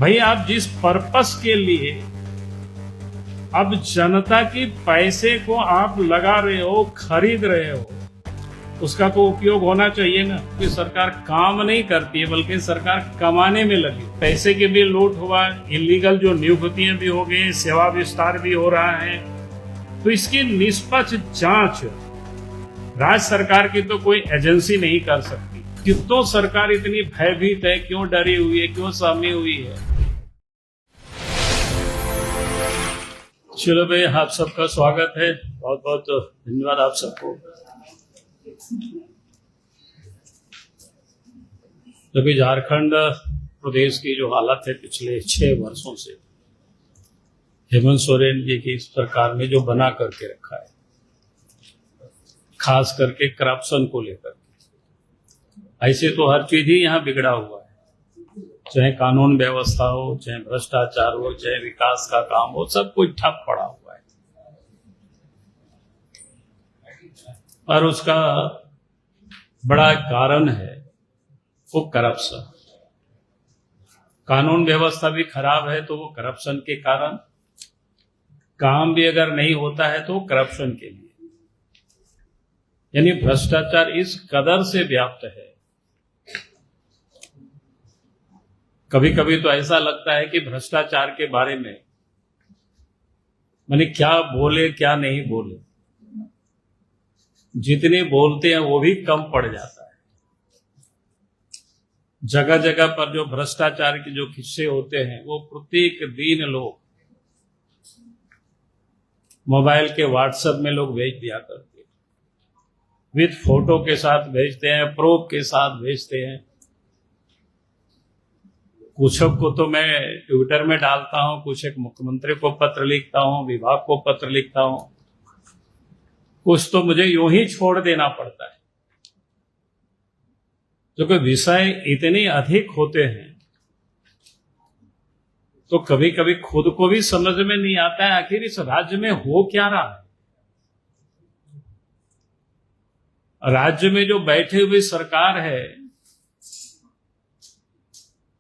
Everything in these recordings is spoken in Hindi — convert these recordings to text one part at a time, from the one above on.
भाई आप जिस पर्पस के लिए अब जनता की पैसे को आप लगा रहे हो, खरीद रहे हो, उसका तो उपयोग होना चाहिए ना। कि सरकार काम नहीं करती है बल्कि सरकार कमाने में लगी। पैसे के भी लूट हुआ, इलीगल जो नियुक्तियां भी हो गई, सेवा विस्तार भी हो रहा है। तो इसकी निष्पक्ष जांच राज्य सरकार की तो कोई एजेंसी नहीं कर सकती। क्यों सरकार इतनी भयभीत है, क्यों डरी हुई है, क्यों सहमी हुई है? चलो भाई, आप सबका स्वागत है, बहुत बहुत धन्यवाद आप सबको। जबकि झारखंड प्रदेश की जो हालत है पिछले 6 वर्षों से हेमंत सोरेन जी की सरकार ने जो बना करके रखा है, खास करके करप्शन को लेकर, ऐसे तो हर चीज ही यहाँ बिगड़ा हुआ है। चाहे कानून व्यवस्था हो, चाहे भ्रष्टाचार हो, चाहे विकास का काम हो, सब कुछ ठप पड़ा हुआ है। और उसका बड़ा कारण है वो करप्शन। कानून व्यवस्था भी खराब है तो वो करप्शन के कारण, काम भी अगर नहीं होता है तो करप्शन के लिए। यानी भ्रष्टाचार इस कदर से व्याप्त है, कभी कभी तो ऐसा लगता है कि भ्रष्टाचार के बारे में माने क्या बोले क्या नहीं बोले, जितने बोलते हैं वो भी कम पड़ जाता है। जगह जगह पर जो भ्रष्टाचार के जो किस्से होते हैं वो प्रत्येक दिन लोग मोबाइल के व्हाट्सएप में लोग भेज दिया करते हैं, विद फोटो के साथ भेजते हैं, प्रूफ के साथ भेजते हैं। कुछ को तो मैं ट्विटर में डालता हूं, कुछ एक मुख्यमंत्री को पत्र लिखता हूं, विभाग को पत्र लिखता हूं, कुछ तो मुझे यूं ही छोड़ देना पड़ता है, क्योंकि विषय इतने अधिक होते हैं तो कभी कभी खुद को भी समझ में नहीं आता है आखिर इस राज्य में हो क्या रहा है। राज्य में जो बैठे हुई सरकार है,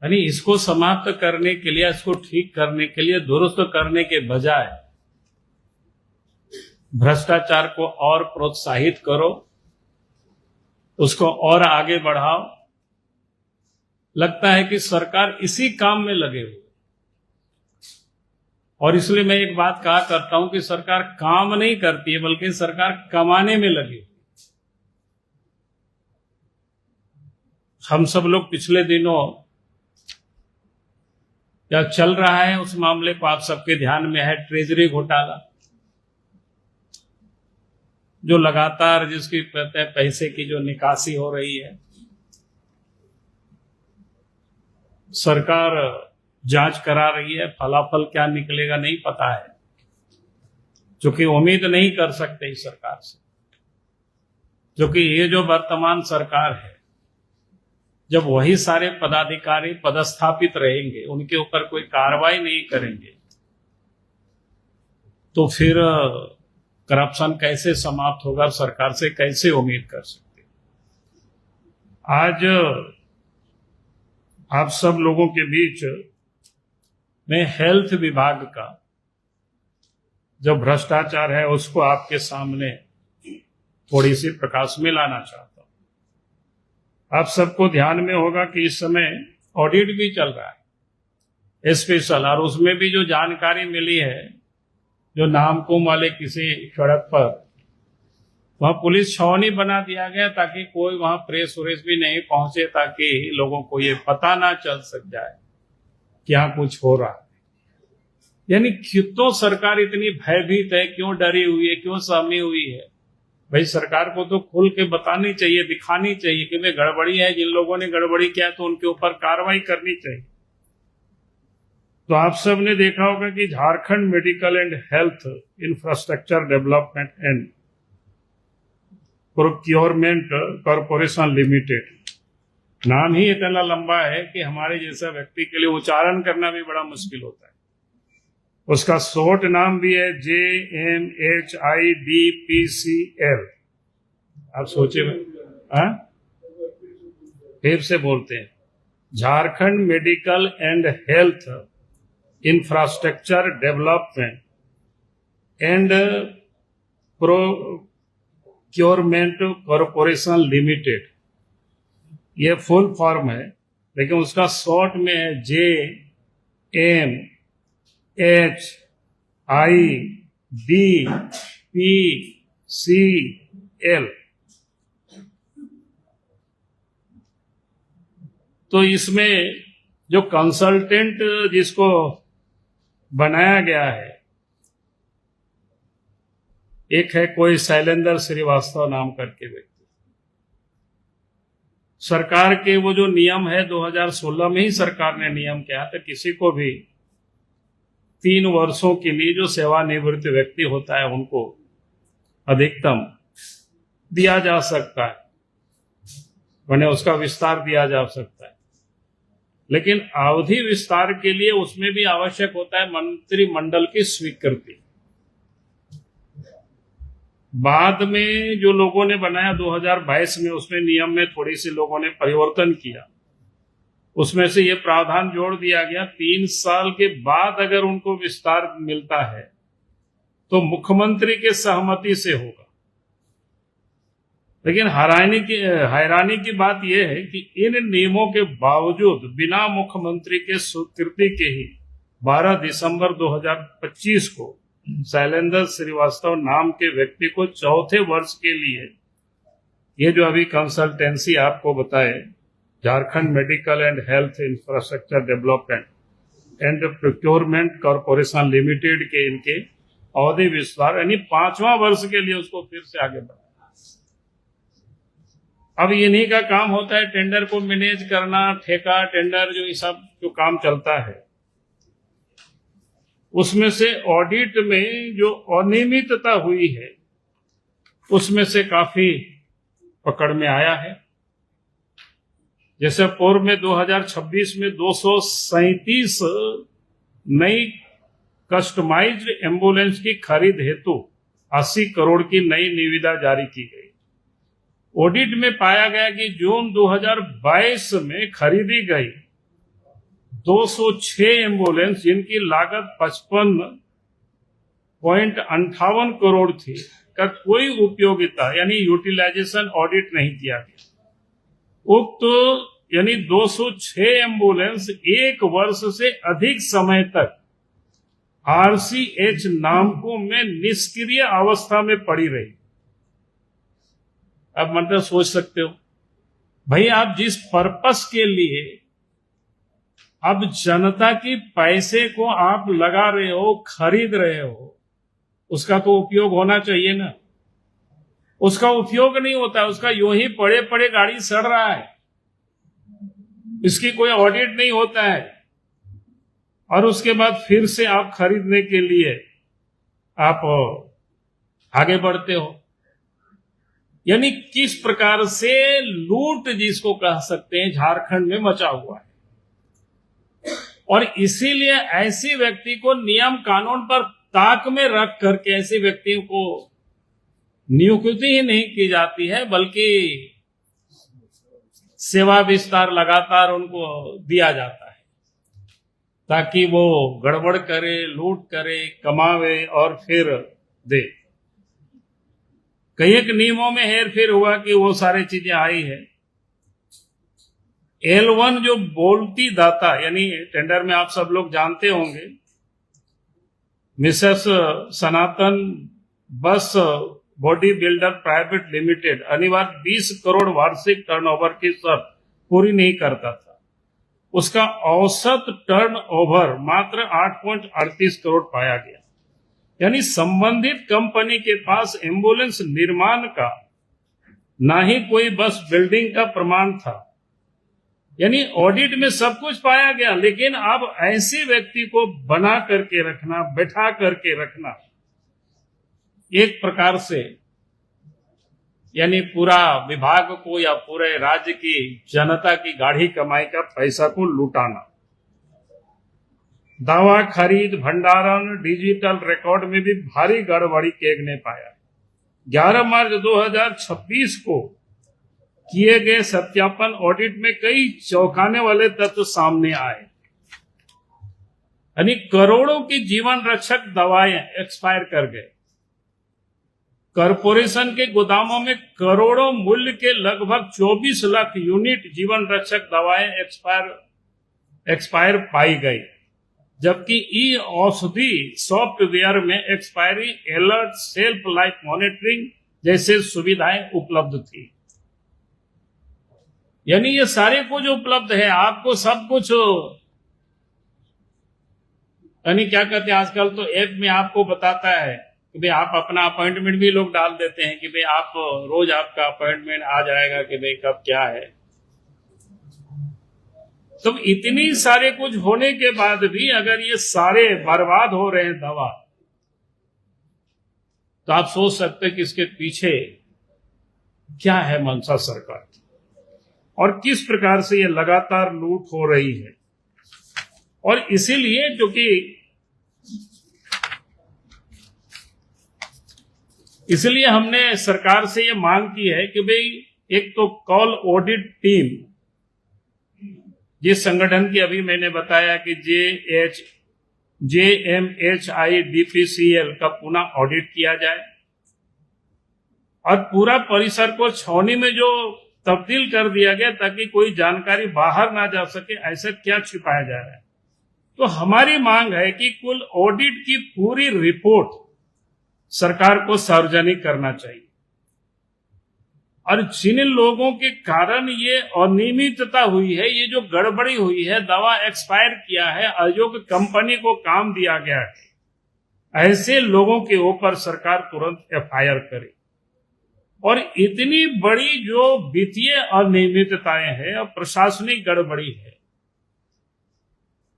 यानी इसको समाप्त करने के लिए, इसको ठीक करने के लिए, दुरुस्त करने के बजाय भ्रष्टाचार को और प्रोत्साहित करो, उसको और आगे बढ़ाओ। लगता है कि सरकार इसी काम में लगे हुए। और इसलिए मैं एक बात कहा करता हूं कि सरकार काम नहीं करती है बल्कि सरकार कमाने में लगी हुई। हम सब लोग पिछले दिनों क्या चल रहा है उस मामले को आप सबके ध्यान में है, ट्रेजरी घोटाला, जो लगातार जिसकी पैसे की जो निकासी हो रही है। सरकार जांच करा रही है, फलाफल क्या निकलेगा नहीं पता है, क्योंकि उम्मीद नहीं कर सकते इस सरकार से। क्योंकि ये जो वर्तमान सरकार है, जब वही सारे पदाधिकारी पदस्थापित रहेंगे, उनके ऊपर कोई कार्रवाई नहीं करेंगे, तो फिर करप्शन कैसे समाप्त होगा, सरकार से कैसे उम्मीद कर सकते। आज आप सब लोगों के बीच में हेल्थ विभाग का जो भ्रष्टाचार है उसको आपके सामने थोड़ी सी प्रकाश में लाना चाहता हूं। आप सबको ध्यान में होगा कि इस समय ऑडिट भी चल रहा है स्पेशल, और उसमें भी जो जानकारी मिली है, जो नामकुम वाले किसी सड़क पर वहां पुलिस छावनी बना दिया गया ताकि कोई वहां प्रेस व्रेस भी नहीं पहुंचे, ताकि लोगों को ये पता ना चल सक जाए क्या कुछ हो रहा है। यानी क्यों सरकार इतनी भयभीत है, क्यों डरी हुई है, क्यों सहमी हुई है? भाई सरकार को तो खुल के बतानी चाहिए, दिखानी चाहिए कि भाई गड़बड़ी है, जिन लोगों ने गड़बड़ी किया तो उनके ऊपर कार्रवाई करनी चाहिए। तो आप सब ने देखा होगा कि Jharkhand medical and health infrastructure development and procurement corporation limited, नाम ही इतना लंबा है कि हमारे जैसा व्यक्ति के लिए उच्चारण करना भी बड़ा मुश्किल होता है। उसका शॉर्ट नाम भी है JMHIDPCL। आप सोचे फिर से बोलते हैं Jharkhand medical and health infrastructure development and procurement corporation limited, ये फुल फॉर्म है, लेकिन उसका शॉर्ट में है JMHIDPCL। तो इसमें जो कंसल्टेंट जिसको बनाया गया है, एक है कोई शैलेंद्र श्रीवास्तव नाम करके व्यक्ति। सरकार के वो जो नियम है 2016 में ही सरकार ने नियम किया था, किसी को भी 3 वर्षों के लिए जो सेवानिवृत्त व्यक्ति होता है उनको अधिकतम दिया जा सकता है, उन्हें उसका विस्तार दिया जा सकता है। लेकिन अवधि विस्तार के लिए उसमें भी आवश्यक होता है मंत्रिमंडल की स्वीकृति। बाद में जो लोगों ने बनाया 2022 में, उसमें नियम में थोड़ी सी लोगों ने परिवर्तन किया। उसमें से ये प्रावधान जोड़ दिया गया 3 साल के बाद अगर उनको विस्तार मिलता है तो मुख्यमंत्री के सहमति से होगा। लेकिन हैरानी की बात यह है कि इन नियमों के बावजूद बिना मुख्यमंत्री के स्वीकृति के ही 12 दिसंबर 2025 को शैलेंद्र श्रीवास्तव नाम के व्यक्ति को 4थे वर्ष के लिए ये जो अभी कंसल्टेंसी आपको बताए, Jharkhand medical and health infrastructure development and procurement corporation limited के इनके अवधि विस्तार यानी 5वां वर्ष के लिए उसको फिर से आगे बढ़ाया। अब इन्हीं का काम होता है टेंडर को मैनेज करना, ठेका टेंडर जो ये सब जो काम चलता है, उसमें से ऑडिट में जो अनियमितता हुई है उसमें से काफी पकड़ में आया है। जैसे पूर्व में 2026 में 237 नई कस्टमाइज्ड एम्बुलेंस की खरीद हेतु 80 करोड़ की नई निविदा जारी की गई। ऑडिट में पाया गया कि जून 2022 में खरीदी गई 206 एम्बुलेंस जिनकी लागत 55.58 करोड़ थी का कोई उपयोगिता यानी यूटिलाइजेशन ऑडिट नहीं किया गया। उक्त यानी 206 एम्बुलेंस 1 वर्ष से अधिक समय तक RCH नामकों में निष्क्रिय अवस्था में पड़ी रही। अब मतलब सोच सकते हो भाई, आप जिस पर्पस के लिए अब जनता की पैसे को आप लगा रहे हो, खरीद रहे हो, उसका तो उपयोग होना चाहिए ना। उसका उपयोग नहीं होता, उसका यूं ही पड़े पड़े गाड़ी सड़ रहा है, इसकी कोई ऑडिट नहीं होता है, और उसके बाद फिर से आप खरीदने के लिए आप आगे बढ़ते हो। यानी किस प्रकार से लूट जिसको कह सकते हैं झारखंड में मचा हुआ है। और इसीलिए ऐसे व्यक्ति को नियम कानून पर ताक में रख करके ऐसे व्यक्तियों को नियुक्ति ही नहीं की जाती है, बल्कि सेवा विस्तार लगातार उनको दिया जाता है ताकि वो गड़बड़ करे, लूट करे, कमावे और फिर दे। कई एक नियमों में हेरफेर हुआ कि वो सारी चीजें आई है। L1 जो बोलती दाता यानी टेंडर में आप सब लोग जानते होंगे, मिसेस सनातन बस बॉडी बिल्डर प्राइवेट लिमिटेड अनिवार्य 20 करोड़ वार्षिक टर्नओवर की शर्त पूरी नहीं करता था। उसका औसत टर्नओवर मात्र 8.38 करोड़ पाया गया। यानी संबंधित कंपनी के पास एम्बुलेंस निर्माण का ना ही कोई बस बिल्डिंग का प्रमाण था। यानी ऑडिट में सब कुछ पाया गया, लेकिन अब ऐसे व्यक्ति को बना करके रखना, बैठा करके रखना, एक प्रकार से यानी पूरा विभाग को या पूरे राज्य की जनता की गाढ़ी कमाई का पैसा को लुटाना। दवा खरीद, भंडारण, डिजिटल रिकॉर्ड में भी भारी गड़बड़ी केग ने पाया। 11 मार्च 2026 को किए गए सत्यापन ऑडिट में कई चौंकाने वाले तत्व सामने आए। यानी करोड़ों की जीवन रक्षक दवाएं एक्सपायर कर गए। कॉरपोरेशन के गोदामों में करोड़ों मूल्य के लगभग 24 लाख यूनिट जीवन रक्षक दवाएं एक्सपायर पाई गई, जबकि ई औषधि सॉफ्टवेयर में expiry alert, self life monitoring जैसे सुविधाएं उपलब्ध थी। यानी ये सारे कुछ उपलब्ध है, आपको सब कुछ, यानी क्या कहते हैं आजकल तो ऐप में आपको बताता है कि भाई आप अपना अपॉइंटमेंट भी लोग डाल देते हैं कि भाई आप रोज आपका अपॉइंटमेंट आ जाएगा कि भाई कब क्या है। तो इतनी सारे कुछ होने के बाद भी अगर ये सारे बर्बाद हो रहे हैं दवा, तो आप सोच सकते हैं कि इसके पीछे क्या है मंशा सरकार की और किस प्रकार से ये लगातार लूट हो रही है। और इसीलिए क्योंकि इसलिए हमने सरकार से ये मांग की है कि भाई एक तो कॉल ऑडिट टीम, जिस संगठन की अभी मैंने बताया कि JMHIDPCL का पुनः ऑडिट किया जाए और पूरा परिसर को छावनी में जो तब्दील कर दिया गया ताकि कोई जानकारी बाहर ना जा सके, ऐसा क्या छिपाया जा रहा है। तो हमारी मांग है कि कुल ऑडिट की पूरी रिपोर्ट सरकार को सार्वजनिक करना चाहिए और जिन लोगों के कारण ये अनियमितता हुई है, ये जो गड़बड़ी हुई है, दवा एक्सपायर किया है, अयोग्य कंपनी को काम दिया गया है, ऐसे लोगों के ऊपर सरकार तुरंत FIR करे। और इतनी बड़ी जो वित्तीय अनियमितताएं हैं और प्रशासनिक गड़बड़ी है,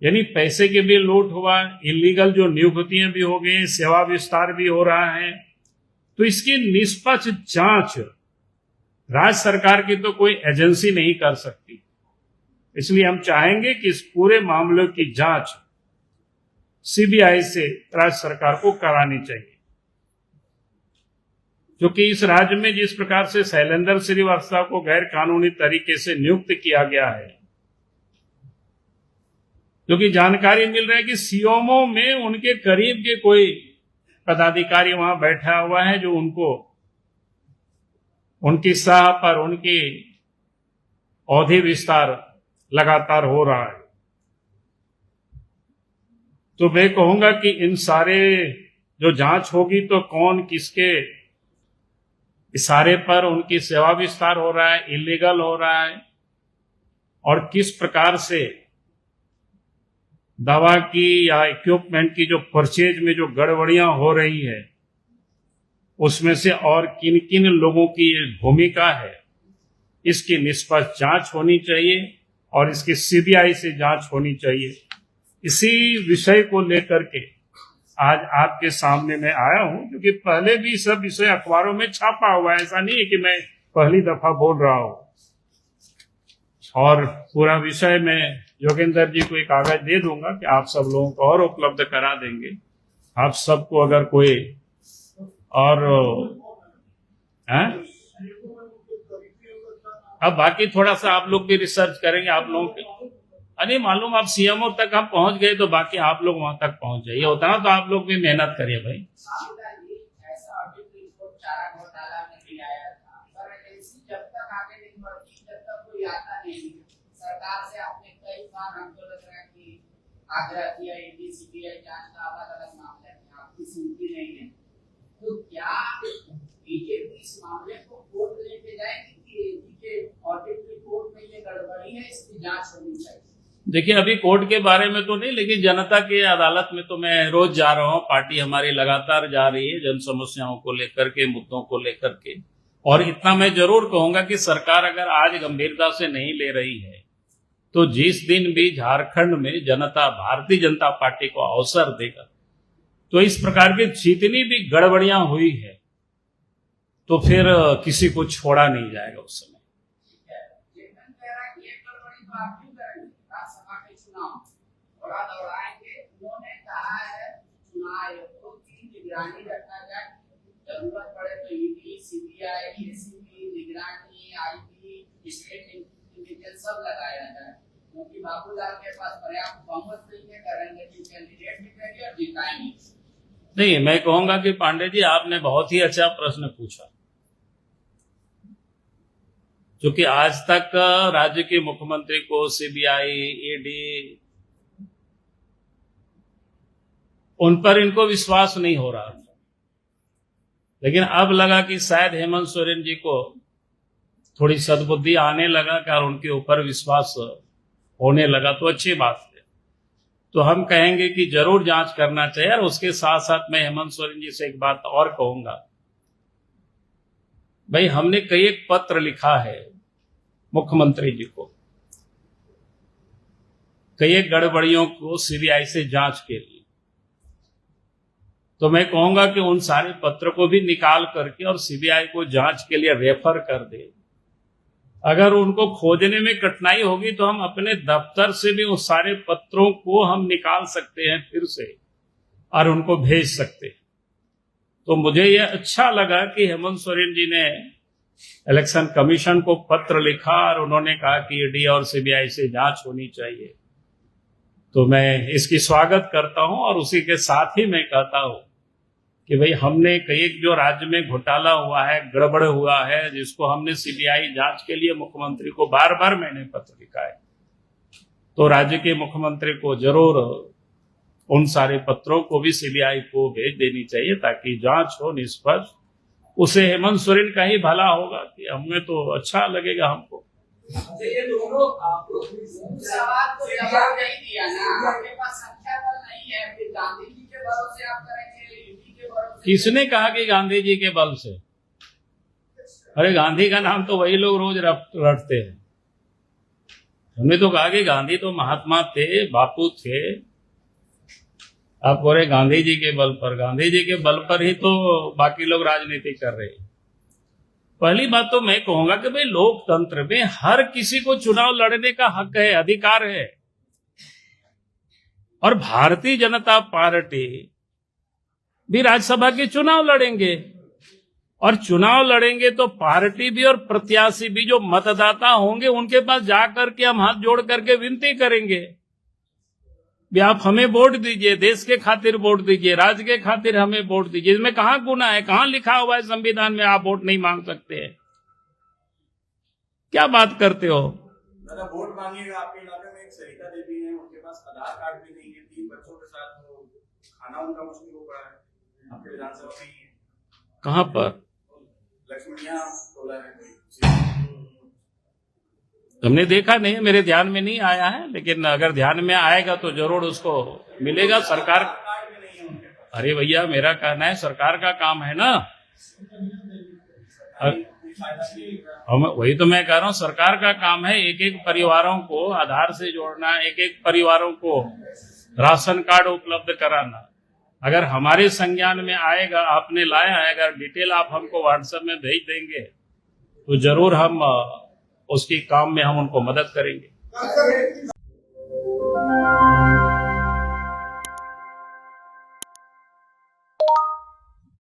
यानी पैसे के भी लूट हुआ, इलीगल जो नियुक्तियां भी हो गई, सेवा विस्तार भी हो रहा है, तो इसकी निष्पक्ष जांच राज्य सरकार की तो कोई एजेंसी नहीं कर सकती। इसलिए हम चाहेंगे कि इस पूरे मामले की जांच CBI से राज्य सरकार को करानी चाहिए, क्योंकि इस राज्य में जिस प्रकार से शैलेंद्र श्रीवास्तव को गैर कानूनी तरीके से नियुक्त किया गया है, क्योंकि जानकारी मिल रहा है कि CMO में उनके करीब के कोई पदाधिकारी वहां बैठा हुआ है जो उनको उनकी सलाह पर उनकी अवधि विस्तार लगातार हो रहा है। तो मैं कहूंगा कि इन सारे जो जांच होगी तो कौन किसके इशारे पर उनकी सेवा विस्तार हो रहा है, इलीगल हो रहा है, और किस प्रकार से दवा की या इक्विपमेंट की जो परचेज में जो गड़बड़ियां हो रही है, उसमें से और किन किन लोगों की भूमिका है, इसकी निष्पक्ष जांच होनी चाहिए और इसकी CBI से जांच होनी चाहिए। इसी विषय को लेकर के आज आपके सामने मैं आया हूं, क्योंकि पहले भी सब विषय अखबारों में छापा हुआ है, ऐसा नहीं है कि मैं पहली दफा बोल रहा हूं। और पूरा विषय मैं योगेंद्र जी को एक कागज दे दूंगा कि आप सब लोगों को और उपलब्ध करा देंगे। आप सबको अगर कोई और अब बाकी थोड़ा सा आप लोग भी रिसर्च करेंगे, आप लोगों के अरे मालूम आप CMO तक हम पहुंच गए तो बाकी आप लोग वहां तक पहुंच जाइए, होता ना, तो आप लोग भी मेहनत करिए भाई। सरकार से आपने कई बार हमको लग रहा है कि आग्रह किया, CBI जांच का अलग मामला है, आपकी सुनती नहीं है, तो क्या बीजेपी इस मामले को कोर्ट लेके जाएगी कि ऑडिट रिपोर्ट में ये गड़बड़ी है, इसकी जांच होनी चाहिए? देखिए अभी कोर्ट के बारे में तो नहीं, लेकिन जनता की अदालत में तो मैं रोज जा रहा हूँ, पार्टी हमारी लगातार जा रही है जन समस्याओं को लेकर के, मुद्दों को लेकर के। और इतना मैं जरूर कहूंगा कि सरकार अगर आज गंभीरता से नहीं ले रही है, तो जिस दिन भी झारखंड में जनता भारतीय जनता पार्टी को अवसर देगा, तो इस प्रकार की जितनी भी गड़बड़ियां हुई है तो फिर किसी को छोड़ा नहीं जाएगा उस समय। जरूरत पड़े तो ED, CBI, ACB, निगरानी, IB, सब लगाया जाए, क्योंकि बाबूलाल के पास पर्याप्त बहुमत नहीं है, करेंगे कैंडिडेट निकलेंगे और जिताएंगे। नहीं, मैं कहूंगा कि पांडे जी आपने बहुत ही अच्छा प्रश्न पूछा, क्योंकि आज तक राज्य के मुख्यमंत्री को सीबीआई, ईडी, उन पर इनको विश्वास नहीं हो रहा था, लेकिन अब लगा कि शायद हेमंत सोरेन जी को थोड़ी सद्बुद्धि आने लगा और उनके ऊपर विश्वास होने लगा, तो अच्छी बात है। तो हम कहेंगे कि जरूर जांच करना चाहिए। और उसके साथ साथ मैं हेमंत सोरेन जी से एक बात और कहूंगा, भाई हमने कई एक पत्र लिखा है मुख्यमंत्री जी को, कई एक गड़बड़ियों को सीबीआई से जांच के लिए, तो मैं कहूंगा कि उन सारे पत्र को भी निकाल करके और सीबीआई को जांच के लिए रेफर कर दे। अगर उनको खोजने में कठिनाई होगी तो हम अपने दफ्तर से भी उस सारे पत्रों को हम निकाल सकते हैं फिर से और उनको भेज सकते हैं। तो मुझे यह अच्छा लगा कि हेमंत सोरेन जी ने इलेक्शन कमीशन को पत्र लिखा और उन्होंने कहा कि ईडी और सीबीआई से जांच होनी चाहिए। तो मैं इसकी स्वागत करता हूं और उसी के साथ ही मैं कहता हूं कि भाई हमने कई जो राज्य में घोटाला हुआ है, गड़बड़ हुआ है, जिसको हमने सीबीआई जांच के लिए मुख्यमंत्री को बार बार मैंने पत्र लिखा है, तो राज्य के मुख्यमंत्री को जरूर उन सारे पत्रों को भी सीबीआई को भेज देनी चाहिए ताकि जांच हो निष्पक्ष। उसे हेमंत सोरेन का ही भला होगा कि हमें तो अच्छा लगेगा हमको। ये दोनों सवाल को जवाब नहीं दिया ना, आपके पास संख्या बल नहीं है, फिर गांधी जी के भरोसे आप करेंगे, ईडी के भरोसे। किसने कहा कि गांधी जी के बल से? अरे गांधी का नाम तो वही लोग रोज रटते हैं। हमने तो कहा कि गांधी तो महात्मा थे, बापू थे। आप बोल रहे गांधी जी के बल पर, गांधी जी के बल पर ही तो बाकी लोग राजनीति कर रहे हैं। पहली बात तो मैं कहूंगा कि भाई लोकतंत्र में हर किसी को चुनाव लड़ने का हक है, अधिकार है, और भारतीय जनता पार्टी भी राज्यसभा के चुनाव लड़ेंगे, और चुनाव लड़ेंगे तो पार्टी भी और प्रत्याशी भी जो मतदाता होंगे उनके पास जाकर के हम हाथ जोड़ करके विनती करेंगे भी आप हमें वोट दीजिए, देश के खातिर वोट दीजिए, राज्य के खातिर हमें वोट दीजिए। इसमें कहां गुनाह है? कहां लिखा हुआ है संविधान में आप वोट नहीं मांग सकते हैं? क्या बात करते हो? दादा वोट मांगेगा, आपके इलाके में एक सरिता देवी है, उनके पास आधार कार्ड भी नहीं है, 3 बच्चों के साथ वो खाना उनका मुश्किल हो पड़ा है, आपके विधानसभा में ही है। कहां पर? लक्ष्मणिया टोला है। हमने देखा नहीं, मेरे ध्यान में नहीं आया है, लेकिन अगर ध्यान में आएगा तो जरूर उसको मिलेगा। सरकार, अरे भैया मेरा कहना है सरकार का काम है ना, हम वही तो मैं कह रहा हूँ, सरकार का काम है एक एक परिवारों को आधार से जोड़ना, एक एक परिवारों को राशन कार्ड उपलब्ध कराना। अगर हमारे संज्ञान में आएगा, आपने लाया है, अगर डिटेल आप हमको व्हाट्सएप में भेज देंगे तो जरूर हम उसकी काम में हम उनको मदद करेंगे।